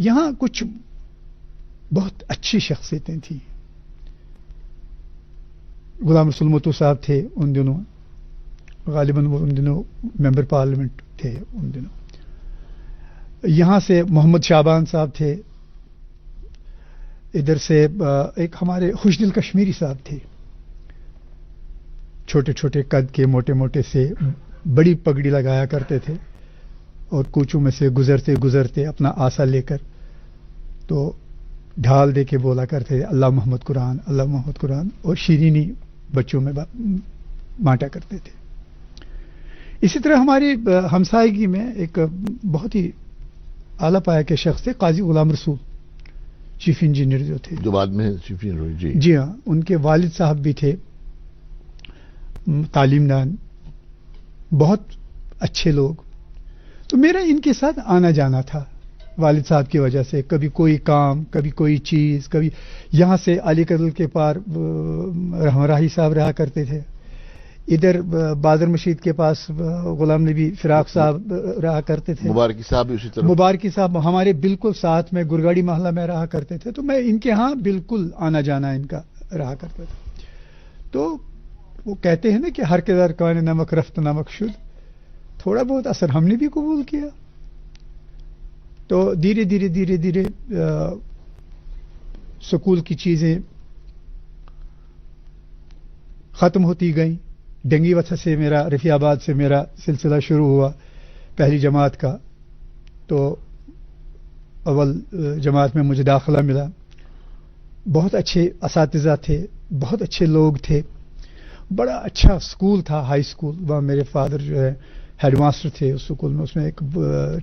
یہاں کچھ بہت اچھی شخصیتیں تھیں. غلام رسول متو صاحب تھے ان دنوں، غالباً وہ ان دنوں ممبر پارلیمنٹ تھے ان دنوں. یہاں سے محمد شعبان صاحب تھے، ادھر سے ایک ہمارے خوش دل کشمیری صاحب تھے، چھوٹے چھوٹے قد کے، موٹے موٹے سے، بڑی پگڑی لگایا کرتے تھے اور کوچوں میں سے گزرتے گزرتے اپنا آسا لے کر تو ڈھال دے کے بولا کرتے تھے اللہ محمد قرآن، اللہ محمد قرآن، اور شیرینی بچوں میں بانٹا کرتے تھے. اسی طرح ہماری ہمسائیگی میں ایک بہت ہی اعلیٰ پایا کے شخص تھے قاضی غلام رسول، چیف انجینئر جو تھے، جو بعد میں چیف انجینئر ہوئے. جی ہاں، ان کے والد صاحب بھی تھے تعلیم دان، بہت اچھے لوگ. تو میرا ان کے ساتھ آنا جانا تھا والد صاحب کی وجہ سے، کبھی کوئی کام، کبھی کوئی چیز، کبھی یہاں سے علی قدل کے پار رحمراہی صاحب رہا کرتے تھے، ادھر بادر مشید کے پاس غلام نبی فراق صاحب رہا کرتے تھے، مبارکی صاحب بھی اسی طرح، مبارکی صاحب ہمارے بالکل ساتھ میں گرگاڑی محلہ میں رہا کرتے تھے. تو میں ان کے ہاں بالکل آنا جانا ان کا رہا کرتا تھا. تو وہ کہتے ہیں نا کہ ہر کے در کان نمک رفت نمک شد، تھوڑا بہت اثر ہم نے بھی قبول کیا. تو دھیرے دھیرے دھیرے دھیرے سکول کی چیزیں ختم ہوتی گئیں. ڈنگی وتھا سے میرا، رفیع آباد سے میرا سلسلہ شروع ہوا پہلی جماعت کا. تو اول جماعت میں مجھے داخلہ ملا. بہت اچھے اساتذہ تھے، بہت اچھے لوگ تھے، بڑا اچھا اسکول تھا، ہائی اسکول. وہاں میرے فادر جو ہے ہیڈ ماسٹر تھے اس اسکول میں. اس میں ایک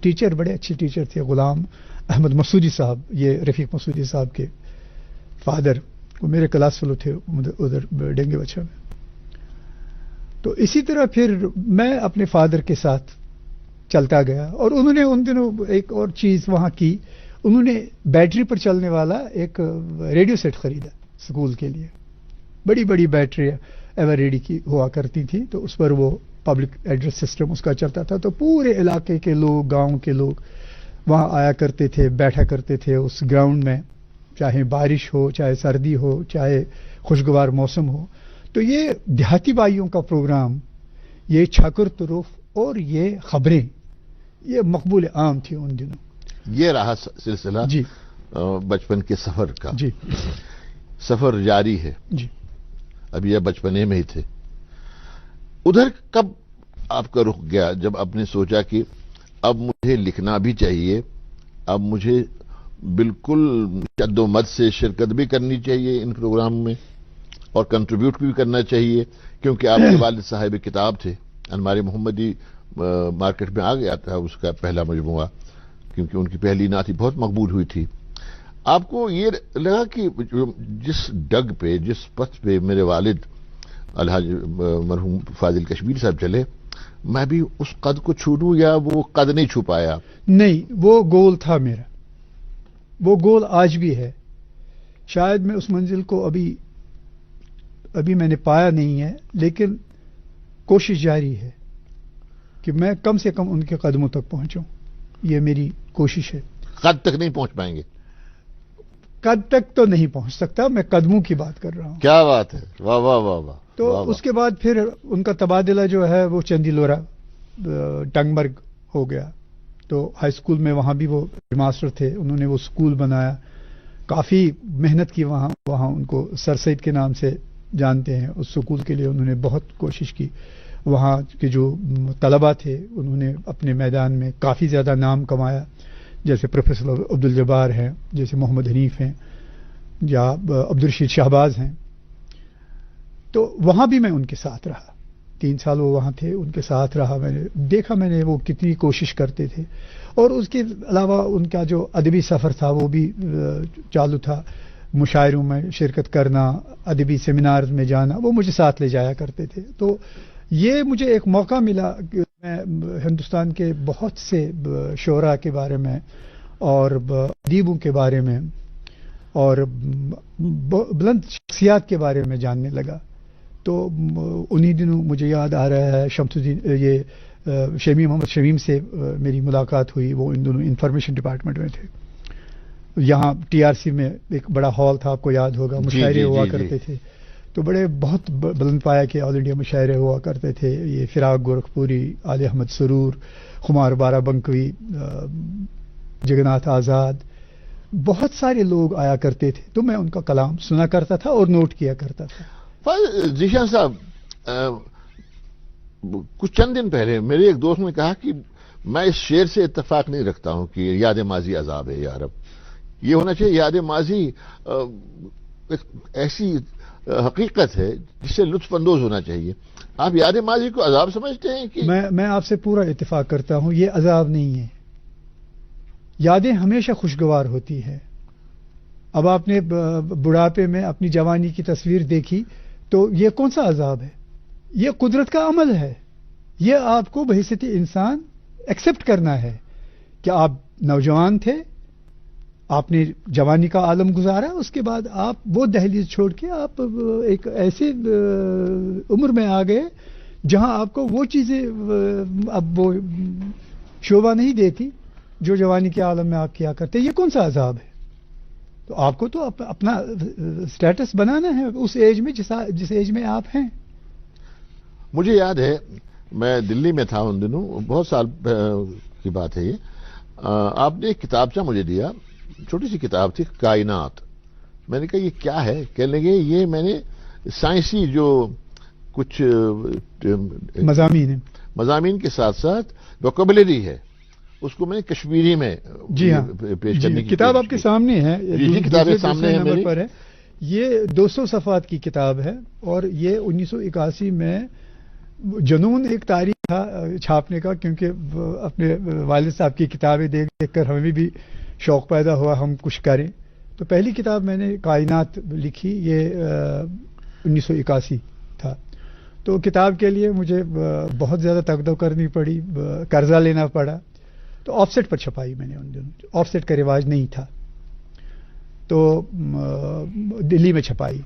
ٹیچر، بڑے اچھے ٹیچر تھے غلام احمد مسعودی صاحب، یہ رفیق مسعودی صاحب کے فادر، وہ میرے کلاس فیلو تھے ادھر ڈنگے بچہ میں. تو اسی طرح پھر میں اپنے فادر کے ساتھ چلتا گیا. اور انہوں نے ان دنوں ایک اور چیز وہاں کی، انہوں نے بیٹری پر چلنے والا ایک ریڈیو سیٹ خریدا اسکول کے لیے. بڑی بڑی بیٹری ایور ریڈی کی ہوا کرتی تھی، تو اس پر وہ پبلک ایڈریس سسٹم اس کا چلتا تھا. تو پورے علاقے کے لوگ، گاؤں کے لوگ وہاں آیا کرتے تھے، بیٹھا کرتے تھے اس گراؤنڈ میں، چاہے بارش ہو، چاہے سردی ہو، چاہے خوشگوار موسم ہو. تو یہ دیہاتی بھائیوں کا پروگرام، یہ چھکر طروف اور یہ خبریں، یہ مقبول عام تھی ان دنوں. یہ رہا سلسلہ جی بچپن کے سفر کا. جی سفر جاری ہے. جی ابھی یہ بچپنے میں ہی تھے. ادھر کب آپ کا رخ گیا جب آپ نے سوچا کہ اب مجھے لکھنا بھی چاہیے، اب مجھے بالکل جد و مد سے شرکت بھی کرنی چاہیے ان پروگرام میں اور کنٹریبیوٹ بھی کرنا چاہیے، کیونکہ آپ کے والد صاحب کتاب تھے. انمار محمدی مارکیٹ میں آ گیا تھا اس کا پہلا مجموعہ، کیونکہ ان کی پہلی نعت بہت مقبول ہوئی تھی. آپ کو یہ لگا کہ جس ڈگ پہ، جس پتھ پہ میرے والد الحاج مرحوم فاضل کشمیری صاحب چلے، میں بھی اس قد کو چھو لوں، یا وہ قد نہیں چھو پایا؟ نہیں، وہ گول تھا میرا، وہ گول آج بھی ہے. شاید میں اس منزل کو ابھی میں نے پایا نہیں ہے، لیکن کوشش جاری ہے کہ میں کم سے کم ان کے قدموں تک پہنچوں. یہ میری کوشش ہے. قد تک نہیں پہنچ پائیں گے؟ قد تک تو نہیں پہنچ سکتا، میں قدموں کی بات کر رہا ہوں. کیا بات ہے، واہ واہ واہ واہ. تو اس کے بعد پھر ان کا تبادلہ جو ہے وہ چندی لورا ٹنگ مرگ ہو گیا. تو ہائی اسکول میں وہاں بھی وہ ماسٹر تھے، انہوں نے وہ اسکول بنایا، کافی محنت کی. وہاں ان کو سر سید کے نام سے جانتے ہیں. اس اسکول کے لیے انہوں نے بہت کوشش کی. وہاں کے جو طلباء تھے انہوں نے اپنے میدان میں کافی زیادہ نام کمایا، جیسے پروفیسر عبدالجبار ہیں، جیسے محمد حنیف ہیں، یا عبدالرشید شہباز ہیں. تو وہاں بھی میں ان کے ساتھ رہا. 3 سال وہ وہاں تھے، ان کے ساتھ رہا. میں نے دیکھا وہ کتنی کوشش کرتے تھے. اور اس کے علاوہ ان کا جو ادبی سفر تھا وہ بھی چالو تھا. مشاعروں میں شرکت کرنا، ادبی سیمینارز میں جانا، وہ مجھے ساتھ لے جایا کرتے تھے. تو یہ مجھے ایک موقع ملا کہ میں ہندوستان کے بہت سے شعراء کے بارے میں اور ادیبوں کے بارے میں اور بلند شخصیات کے بارے میں جاننے لگا. تو انہی دنوں مجھے یاد آ رہا ہے شمس الدین، یہ شمی محمد شمیم سے میری ملاقات ہوئی. وہ ان دونوں انفارمیشن ڈپارٹمنٹ میں تھے. یہاں ٹی آر سی میں ایک بڑا ہال تھا، آپ کو یاد ہوگا، مشاعرے ہوا کرتے تھے، تو بڑے بہت بلند پایا کے آل انڈیا مشاعرے ہوا کرتے تھے. یہ فراق گورکھپوری، علی احمد سرور، خمار بارہ بنکوی، جگناتھ آزاد، بہت سارے لوگ آیا کرتے تھے. تو میں ان کا کلام سنا کرتا تھا اور نوٹ کیا کرتا تھا. ذیشان صاحب، کچھ چند دن پہلے میرے ایک دوست نے کہا کہ میں اس شعر سے اتفاق نہیں رکھتا ہوں کہ یاد ماضی عذاب ہے یا رب. یہ ہونا چاہیے یاد ماضی ایک ایسی حقیقت ہے جس سے لطف اندوز ہونا چاہیے. آپ یاد ماضی کو عذاب سمجھتے ہیں کہ؟ میں آپ سے پورا اتفاق کرتا ہوں، یہ عذاب نہیں ہے. یادیں ہمیشہ خوشگوار ہوتی ہے. اب آپ نے بڑھاپے میں اپنی جوانی کی تصویر دیکھی تو یہ کون سا عذاب ہے؟ یہ قدرت کا عمل ہے. یہ آپ کو بحیثیت انسان ایکسپٹ کرنا ہے کہ آپ نوجوان تھے، آپ نے جوانی کا عالم گزارا، اس کے بعد آپ وہ دہلیز چھوڑ کے آپ ایک ایسے عمر میں آ گئے جہاں آپ کو وہ چیزیں اب وہ شوبہ نہیں دیتی جو جوانی کے عالم میں آپ کیا کرتے. یہ کون سا عذاب ہے؟ تو آپ کو تو اپنا سٹیٹس بنانا ہے اس ایج میں جس ایج میں آپ ہیں. مجھے یاد ہے میں دلی میں تھا ان دنوں، بہت سال کی بات ہے یہ. آپ نے ایک کتابچہ مجھے دیا، چھوٹی سی کتاب تھی، کائنات. میں نے کہا یہ کیا ہے؟ کہنے لگے یہ میں نے سائنسی جو کچھ مضامین کے ساتھ ساتھ ووکیبلری ہے اس کو میں نے کشمیری میں جی ہاں پیش کرنے کی کتاب آپ کے سامنے ہے. جی کتابیں سامنے ہیں میری. پر ہے. یہ 200 صفحات کی کتاب ہے اور یہ 1981 میں جنون ایک تاریخ تھا چھاپنے کا، کیونکہ اپنے والد صاحب کی کتابیں دیکھ کر ہمیں بھی شوق پیدا ہوا ہم کچھ کریں. تو پہلی کتاب میں نے کائنات لکھی، یہ 1981 تھا. تو کتاب کے لیے مجھے بہت زیادہ تقدو کرنی پڑی، قرضہ لینا پڑا. تو آف سیٹ پر چھپائی میں نے ان دنوں، آف سیٹ کا رواج نہیں تھا، تو دلی میں چھپائی.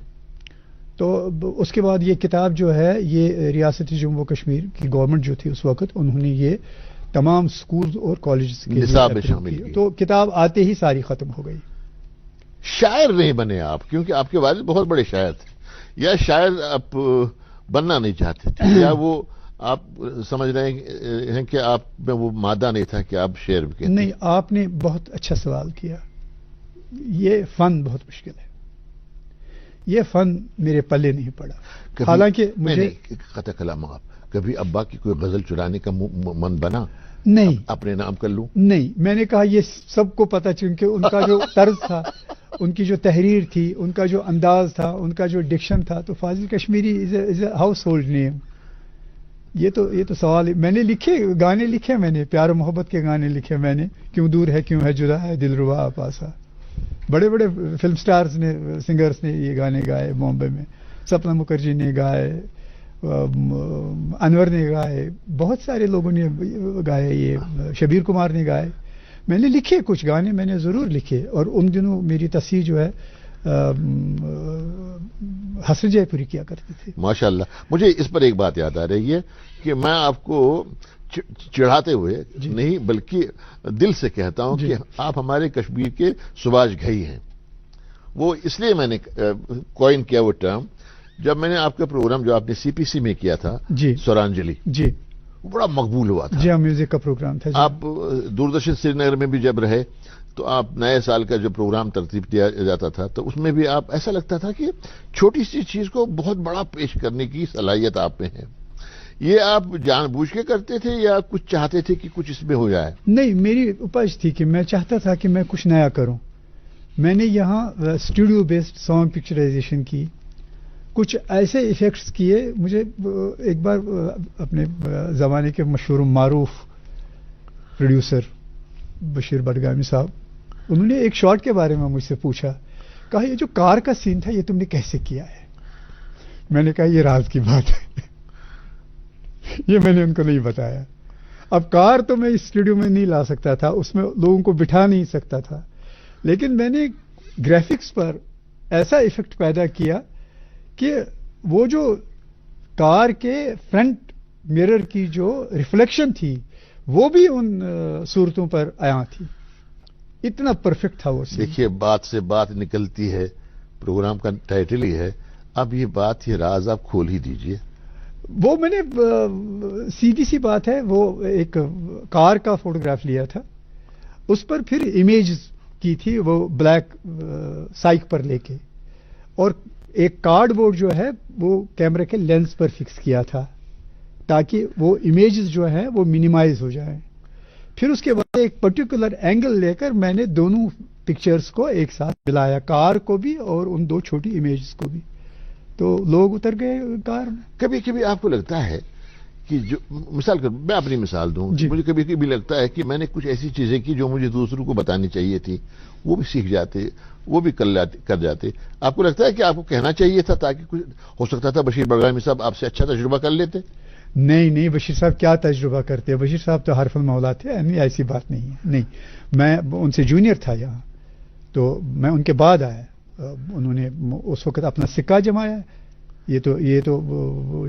تو اس کے بعد یہ کتاب جو ہے یہ ریاست جموں کشمیر کی گورنمنٹ جو تھی اس وقت، انہوں نے یہ تمام سکولز اور کالجز کے نصاب میں شامل کی. تو کتاب آتے ہی ساری ختم ہو گئی. شاعر نہیں بنے آپ کیونکہ آپ کے والد بہت بڑے شاعر تھے، یا شاعر آپ بننا نہیں چاہتے تھے، یا وہ آپ سمجھ رہے ہیں کہ آپ میں وہ مادہ نہیں تھا کہ آپ شعر بھی کہتے؟ نہیں، آپ نے بہت اچھا سوال کیا. یہ فن بہت مشکل ہے، یہ فن میرے پلے نہیں پڑا. حالانکہ مجھے قطع کلام، آپ کبھی ابا کی کوئی غزل چرانے کا من بنا؟ نہیں. اپنے نام کر لوں؟ نہیں، میں نے کہا یہ سب کو پتا، چونکہ ان کا جو طرز تھا، ان کی جو تحریر تھی، ان کا جو انداز تھا، ان کا جو ڈکشن تھا، تو فاضل کشمیری از اے ہاؤس ہولڈ نیم. یہ تو سوال ہے. میں نے لکھے گانے لکھے، میں نے پیار و محبت کے گانے لکھے، میں نے کیوں دور ہے کیوں ہے جدا ہے دل ربا پاسا. بڑے بڑے فلم سٹارز نے، سنگرز نے یہ گانے گائے بامبے میں. سپنا مکھرجی نے گائے، انور نے گائے، بہت سارے لوگوں نے گائے، یہ شبیر کمار نے گائے. میں نے لکھے کچھ گانے، میں نے ضرور لکھے. اور ان دنوں میری تصحیح جو ہے حسن جے پوری کیا کرتے تھے. ماشاءاللہ. مجھے اس پر ایک بات یاد آ رہی ہے کہ میں آپ کو چڑھاتے ہوئے نہیں بلکہ دل سے کہتا ہوں کہ آپ ہمارے کشمیر کے سباش گھئی ہیں. وہ اس لیے میں نے کوئن کیا وہ ٹرم، جب میں نے آپ کا پروگرام جو آپ نے سی پی سی میں کیا تھا سورانجلی، جی وہ بڑا مقبول ہوا تھا. جی ہاں، میوزک کا پروگرام تھا. آپ دوردرشن سری نگر میں بھی جب رہے تو آپ نئے سال کا جو پروگرام ترتیب دیا جاتا تھا تو اس میں بھی آپ ایسا لگتا تھا کہ چھوٹی سی چیز کو بہت بڑا پیش کرنے کی صلاحیت آپ میں ہے. یہ آپ جان بوجھ کے کرتے تھے یا کچھ چاہتے تھے کہ کچھ اس میں ہو جائے؟ نہیں، میری اپج تھی کہ میں چاہتا تھا کہ میں کچھ نیا کروں. میں نے یہاں اسٹوڈیو بیسڈ سانگ پکچرائزیشن کی، کچھ ایسے ایفیکٹس کیے. مجھے ایک بار اپنے زمانے کے مشہور معروف پروڈیوسر بشیر بڈگامی صاحب، انہوں نے ایک شاٹ کے بارے میں مجھ سے پوچھا، کہا یہ جو کار کا سین تھا یہ تم نے کیسے کیا ہے؟ میں نے کہا یہ راز کی بات ہے، یہ میں نے ان کو نہیں بتایا. اب کار تو میں اسٹوڈیو میں نہیں لا سکتا تھا، اس میں لوگوں کو بٹھا نہیں سکتا تھا، لیکن میں نے گرافکس پر ایسا ایفیکٹ پیدا کیا کہ وہ جو کار کے فرنٹ میرر کی جو ریفلیکشن تھی وہ بھی ان صورتوں پر آیا تھی. اتنا پرفیکٹ تھا وہ سین. دیکھیے بات سے بات نکلتی ہے، پروگرام کا ٹائٹل ہی ہے. اب یہ بات، یہ راز آپ کھول ہی دیجئے. وہ میں نے سیدھی سی بات ہے، وہ ایک کار کا فوٹوگراف لیا تھا، اس پر پھر امیج کی تھی وہ بلیک سائیک پر لے کے، اور ایک کارڈ بورڈ جو ہے وہ کیمرے کے لینس پر فکس کیا تھا تاکہ وہ امیجز جو ہیں وہ منیمائز ہو جائیں. پھر اس کے بعد ایک پرٹیکولر اینگل لے کر میں نے دونوں پکچرز کو ایک ساتھ ملایا، کار کو بھی اور ان دو چھوٹی امیجز کو بھی، تو لوگ اتر گئے کار میں. کبھی کبھی آپ کو لگتا ہے کہ جو مثال کر، میں اپنی مثال دوں، جی. مجھے کبھی کبھی لگتا ہے کہ میں نے کچھ ایسی چیزیں کی جو مجھے دوسروں کو بتانی چاہیے تھی، وہ بھی سیکھ جاتے، وہ بھی کر جاتے. آپ کو لگتا ہے کہ آپ کو کہنا چاہیے تھا تاکہ کچھ ہو سکتا تھا بشیر بڑگامی صاحب آپ سے اچھا تجربہ کر لیتے؟ نہیں، بشیر صاحب کیا تجربہ کرتے ہیں، بشیر صاحب تو حرف المولا تھے. نہیں، ایسی بات نہیں ہے. نہیں، میں ان سے جونیئر تھا یہاں، تو میں ان کے بعد آیا. انہوں نے اس وقت اپنا سکہ جمایا. یہ تو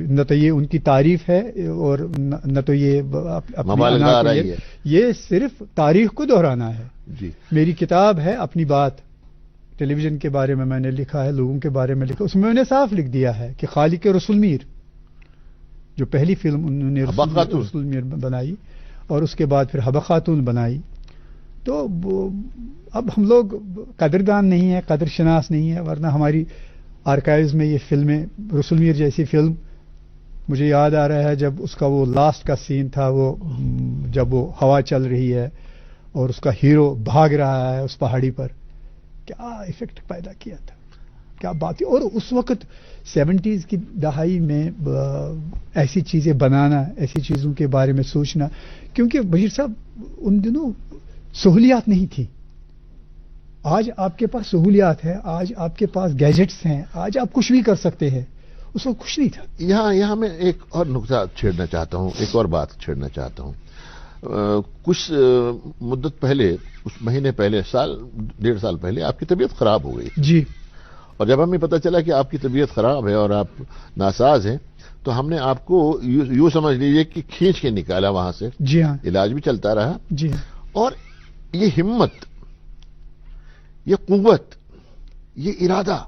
نہ تو یہ ان کی تعریف ہے اور نہ تو یہ مبالغہ آ رہی ہے، یہ صرف تاریخ کو دہرانا ہے. جی. میری کتاب ہے اپنی بات، ٹیلی ویژن کے بارے میں نے لکھا ہے، لوگوں کے بارے میں لکھا. اس میں نے صاف لکھ دیا ہے کہ خالق رسول میر، جو پہلی فلم انہوں نے رسول میر بنائی اور اس کے بعد پھر حبہ خاتون بنائی، تو اب ہم لوگ قدردان نہیں ہیں، قدر شناس نہیں ہے، ورنہ ہماری آرکائیوز میں یہ فلمیں، رسول میر جیسی فلم، مجھے یاد آ رہا ہے جب اس کا وہ لاسٹ کا سین تھا، وہ جب وہ ہوا چل رہی ہے اور اس کا ہیرو بھاگ رہا ہے اس پہاڑی پر، کیا ایفیکٹ پیدا کیا تھا، کیا بات ہے. اور اس وقت 70s کی دہائی میں ایسی چیزیں بنانا، ایسی چیزوں کے بارے میں سوچنا، کیونکہ بشیر صاحب ان دنوں سہولیات نہیں تھی. آج آپ کے پاس سہولیات ہے، آج آپ کے پاس گیجٹس ہیں، آج آپ کچھ بھی کر سکتے ہیں. اس وقت کچھ نہیں تھا. یہاں میں ایک اور نقطہ چھیڑنا چاہتا ہوں، ایک اور بات چھیڑنا چاہتا ہوں. کچھ مدت پہلے، کچھ مہینے پہلے، سال 1.5 سال پہلے آپ کی طبیعت خراب ہو گئی. جی. اور جب ہمیں پتہ چلا کہ آپ کی طبیعت خراب ہے اور آپ ناساز ہیں، تو ہم نے آپ کو یوں سمجھ لیجیے کہ کھینچ کے نکالا وہاں سے. جی ہاں. علاج بھی چلتا رہا. جی ہاں. اور یہ ہمت، یہ قوت، یہ ارادہ،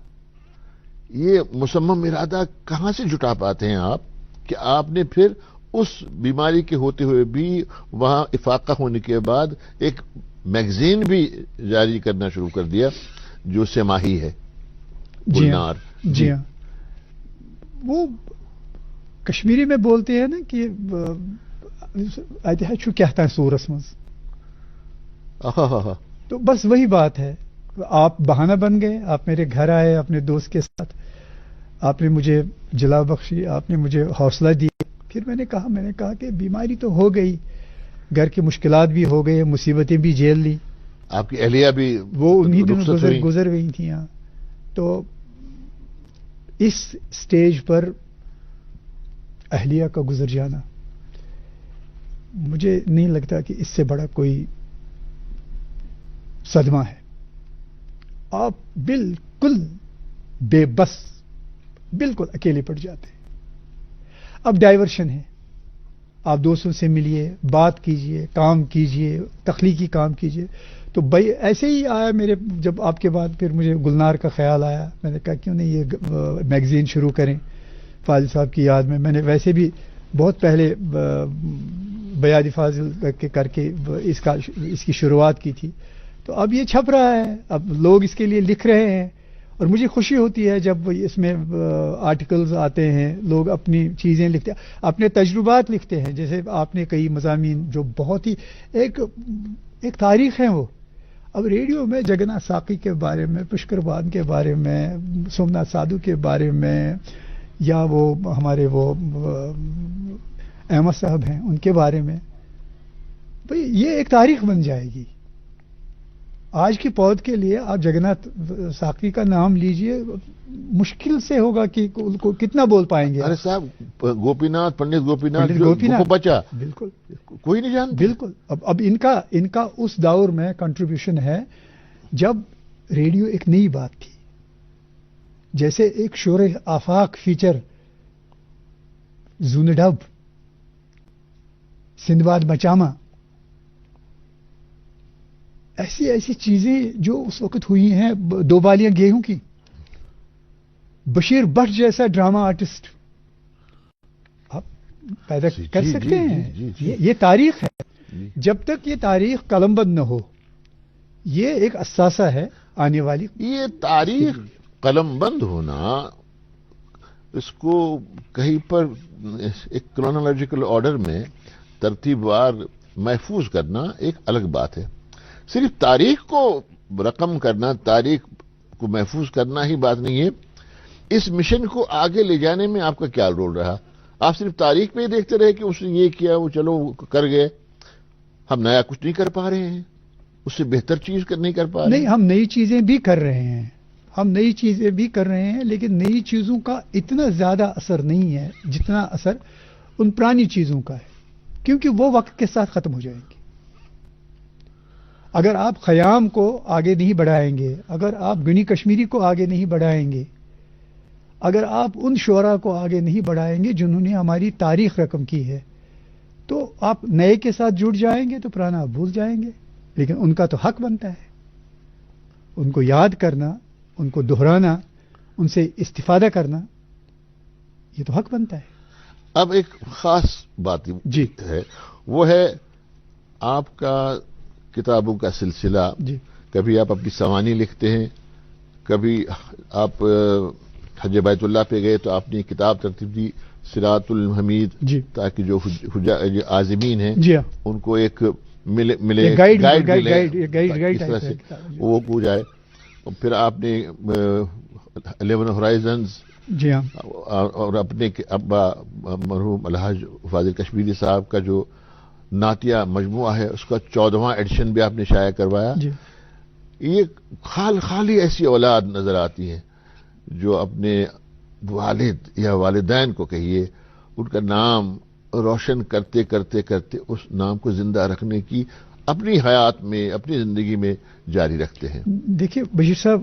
یہ مصمم ارادہ کہاں سے جٹا پاتے ہیں آپ کہ آپ نے پھر اس بیماری کے ہوتے ہوئے بھی وہاں افاقہ ہونے کے بعد ایک میگزین بھی جاری کرنا شروع کر دیا جو سماہی ہے، گلنار. جی ہاں. وہ کشمیری میں بولتے ہیں نا کہ چھو کہتا ہے سورس مز، تو بس وہی بات ہے. آپ بہانہ بن گئے، آپ میرے گھر آئے اپنے دوست کے ساتھ، آپ نے مجھے جلا بخشی، آپ نے مجھے حوصلہ دیا. پھر میں نے کہا کہ بیماری تو ہو گئی، گھر کی مشکلات بھی ہو گئی، مصیبتیں بھی جھیل لی، آپ کی اہلیہ بھی وہ انہی دنوں گزر گئی تھیں یہاں. تو اس سٹیج پر اہلیہ کا گزر جانا، مجھے نہیں لگتا کہ اس سے بڑا کوئی صدمہ ہے. آپ بالکل بے بس، بالکل اکیلے پڑ جاتے ہیں. اب ڈائیورشن ہے، آپ دوستوں سے ملیے، بات کیجئے، کام کیجئے، تخلیقی کام کیجئے. تو بھائی ایسے ہی آیا میرے، جب آپ کے بعد پھر مجھے گلنار کا خیال آیا، میں نے کہا کیوں نہیں یہ میگزین شروع کریں فاضل صاحب کی یاد میں. میں نے ویسے بھی بہت پہلے بیاد فاضل کر کے اس کی شروعات کی تھی. تو اب یہ چھپ رہا ہے، اب لوگ اس کے لیے لکھ رہے ہیں، اور مجھے خوشی ہوتی ہے جب اس میں آرٹیکلز آتے ہیں، لوگ اپنی چیزیں لکھتے ہیں، اپنے تجربات لکھتے ہیں. جیسے آپ نے کئی مضامین جو بہت ہی ایک تاریخ ہے وہ. اب ریڈیو میں جگنا ساقی کے بارے میں، پشکر بان کے بارے میں، سومناتھ سادھو کے بارے میں، یا وہ ہمارے وہ احمد صاحب ہیں ان کے بارے میں، بھئی یہ ایک تاریخ بن جائے گی. آج کی پود کے لیے آپ جگناتھ ساقی کا نام لیجئے، مشکل سے ہوگا کہ ان کو کتنا بول پائیں گے. ارے صاحب، پنڈت گوپی ناتھ بچا، بالکل کوئی نہیں جانتا. بالکل. اب ان کا اس دور میں کنٹریبیوشن ہے جب ریڈیو ایک نئی بات تھی. جیسے ایک شور آفاق فیچر، زون ڈب، سندباد مچاما، ایسی ایسی چیزیں جو اس وقت ہوئی ہیں، 2 بالیاں گیہوں کی، بشیر بٹ جیسا ڈرامہ آرٹسٹ آپ پیدا کر سکتے ہیں؟ یہ تاریخ ہے. جب تک یہ تاریخ قلم بند نہ ہو، یہ ایک اثاثہ ہے آنے والی. یہ تاریخ قلم بند ہونا، اس کو کہیں پر ایک کرونالوجیکل آرڈر میں ترتیب وار محفوظ کرنا ایک الگ بات ہے. صرف تاریخ کو رقم کرنا، تاریخ کو محفوظ کرنا ہی بات نہیں ہے. اس مشن کو آگے لے جانے میں آپ کا کیا رول رہا؟ آپ صرف تاریخ میں ہی دیکھتے رہے کہ اس نے یہ کیا، وہ چلو کر گئے. ہم نیا کچھ نہیں کر پا رہے ہیں، اس سے بہتر چیز نہیں کر پا رہے ہیں. نہیں، ہم نئی چیزیں بھی کر رہے ہیں، ہم نئی چیزیں بھی کر رہے ہیں، لیکن نئی چیزوں کا اتنا زیادہ اثر نہیں ہے جتنا اثر ان پرانی چیزوں کا ہے، کیونکہ وہ وقت کے ساتھ ختم ہو جائیں گی. اگر آپ خیام کو آگے نہیں بڑھائیں گے، اگر آپ گنی کشمیری کو آگے نہیں بڑھائیں گے، اگر آپ ان شعراء کو آگے نہیں بڑھائیں گے جنہوں نے ہماری تاریخ رقم کی ہے، تو آپ نئے کے ساتھ جڑ جائیں گے تو پرانا آپ بھول جائیں گے. لیکن ان کا تو حق بنتا ہے ان کو یاد کرنا، ان کو دہرانا، ان سے استفادہ کرنا، یہ تو حق بنتا ہے. اب ایک خاص بات جی ہے، وہ ہے آپ کا کتابوں کا سلسلہ. جی کبھی آپ اپنی سوانح لکھتے ہیں، کبھی آپ حج بیت اللہ پہ گئے تو آپ نے کتاب ترتیب دی صراط الحمید، جی تاکہ جو عازمین ہیں جی ہاں، ان کو ایک ملے گائیڈ اس طرح سے وہ ہو جائے. پھر آپ نے 11 ہورائزنز، جی ہاں، اور اپنے ابا مرحوم الحاج فاضل کشمیری صاحب کا جو نعتیہ مجموعہ ہے اس کا 14واں ایڈیشن بھی آپ نے شائع کروایا. جی یہ خالی ایسی اولاد نظر آتی ہیں جو اپنے والد یا والدین کو کہیے ان کا نام روشن کرتے کرتے کرتے اس نام کو زندہ رکھنے کی اپنی حیات میں، اپنی زندگی میں جاری رکھتے ہیں. دیکھیے بشیر صاحب،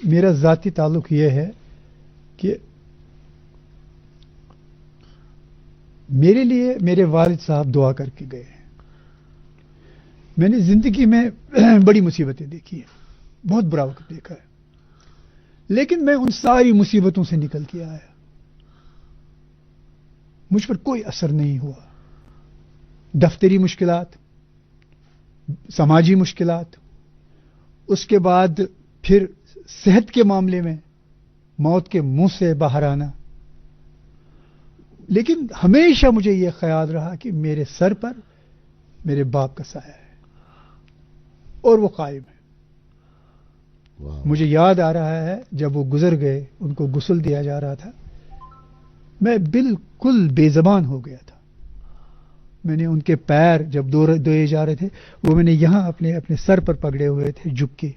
میرا ذاتی تعلق یہ ہے کہ میرے لیے میرے والد صاحب دعا کر کے گئے ہیں. میں نے زندگی میں بڑی مصیبتیں دیکھی ہیں، بہت برا وقت دیکھا ہے، لیکن میں ان ساری مصیبتوں سے نکل کے آیا. مجھ پر کوئی اثر نہیں ہوا. دفتری مشکلات، سماجی مشکلات، اس کے بعد پھر صحت کے معاملے میں موت کے منہ سے باہر آنا. لیکن ہمیشہ مجھے یہ خیال رہا کہ میرے سر پر میرے باپ کا سایہ ہے اور وہ قائم ہے. مجھے یاد آ رہا ہے جب وہ گزر گئے، ان کو غسل دیا جا رہا تھا، میں بالکل بے زبان ہو گیا تھا. میں نے ان کے پیر جب دھوئے جا رہے تھے، وہ میں نے یہاں اپنے سر پر پکڑے ہوئے تھے جھک کے،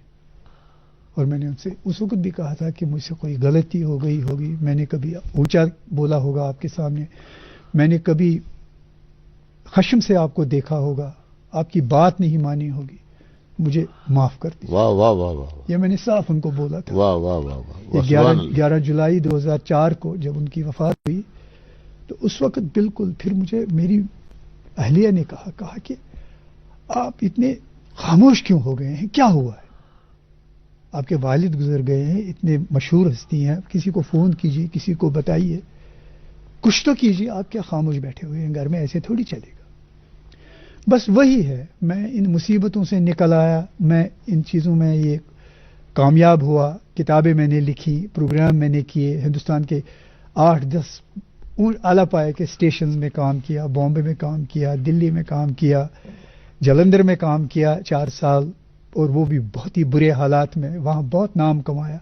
اور میں نے ان سے اس وقت بھی کہا تھا کہ مجھ سے کوئی غلطی ہو گئی ہوگی، میں نے کبھی اونچا بولا ہوگا آپ کے سامنے، میں نے کبھی خشم سے آپ کو دیکھا ہوگا، آپ کی بات نہیں مانی ہوگی، مجھے معاف کر دیجیے. واہ واہ واہ واہ، یہ میں نے صاف ان کو بولا تھا. واہ واہ واہ واہ. 11 جولائی 2004 کو جب ان کی وفات ہوئی تو اس وقت بالکل پھر مجھے میری اہلیہ نے کہا کہ آپ اتنے خاموش کیوں ہو گئے ہیں، کیا ہوا ہے؟ آپ کے والد گزر گئے ہیں، اتنے مشہور ہستی ہیں، کسی کو فون کیجیے، کسی کو بتائیے، کچھ تو کیجیے، آپ کیا خاموش بیٹھے ہوئے ہیں گھر میں، ایسے تھوڑی چلے گا. بس وہی ہے، میں ان مصیبتوں سے نکل آیا، میں ان چیزوں میں یہ کامیاب ہوا. کتابیں میں نے لکھی، پروگرام میں نے کیے، ہندوستان کے 8-10 اعلیٰ پائے کے اسٹیشنز میں کام کیا، بامبے میں کام کیا، دلی میں کام کیا، جلندھر میں کام کیا 4 سال، اور وہ بھی بہت ہی برے حالات میں، وہاں بہت نام کمایا.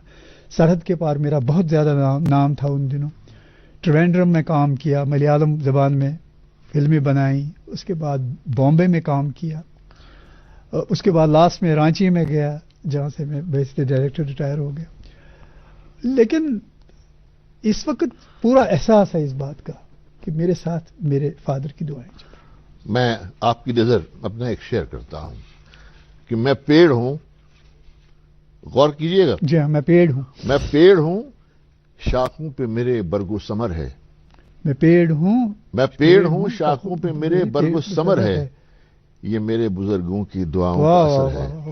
سرحد کے پار میرا بہت زیادہ نام تھا ان دنوں. ٹریونڈرم میں کام کیا، ملیالم زبان میں فلمیں بنائیں، اس کے بعد بامبے میں کام کیا، اس کے بعد لاسٹ میں رانچی میں گیا جہاں سے میں بیسٹ ڈائریکٹر ریٹائر ہو گیا. لیکن اس وقت پورا احساس ہے اس بات کا کہ میرے ساتھ میرے فادر کی دعائیں چل رہی ہیں. میں آپ کی نظر اپنا ایک شیئر کرتا ہوں کہ میں پیڑ ہوں، غور کیجئے گا. جی ہاں، میں پیڑ ہوں، میں پیڑ ہوں، شاخوں پہ میرے برگ و ثمر ہے. میں پیڑ ہوں، میں پیڑ ہوں، شاخوں پہ میرے برگ و ثمر ہے. یہ میرے بزرگوں کی دعاؤں کا اثر ہے.